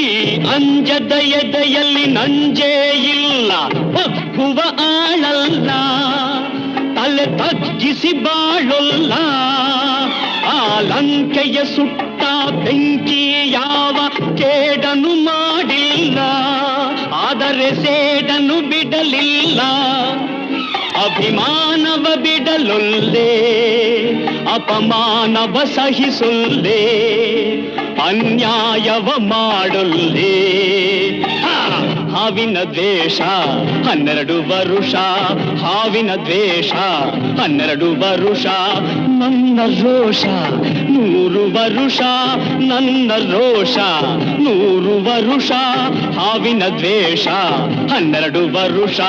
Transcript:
ಈ ಅಂಜದ ಎದೆಯಲ್ಲಿ ನಂಜೇ ಇಲ್ಲ, ಹೊಕ್ಕುವ ಆಳಲ್ಲ, ತಲೆ ತಗ್ಗಿಸಿ ಬಾಳೊಲ್ಲ. ಆ ಲಂಕೆಯ ಸುಟ್ಟ ಬೆಂಕಿ ಯಾವ ಕೇಡನು ಮಾಡಿಲ್ಲ, ಆದರೆ ಸೇಡನು ಬಿಡಲಿಲ್ಲ. ಅಭಿಮಾನವ ಬಿಡಲೊಲ್ಲೆ, ಅಪಮಾನವ ಸಹಿಸೊಲ್ಲೆ, ಅನ್ಯಾಯವ ಮಾಡೊಲ್ಲೆ. ಹಾವಿನ ದ್ವೇಷ 12 ವರುಷ, ಹಾವಿನ ದ್ವೇಷ 12 ವರುಷ. ನನ್ನ ರೋಷ 100 ವರುಷ, ನನ್ನ ರೋಷ 100 ವರುಷ. ಹಾವಿನ ದ್ವೇಷ 12 ವರುಷ.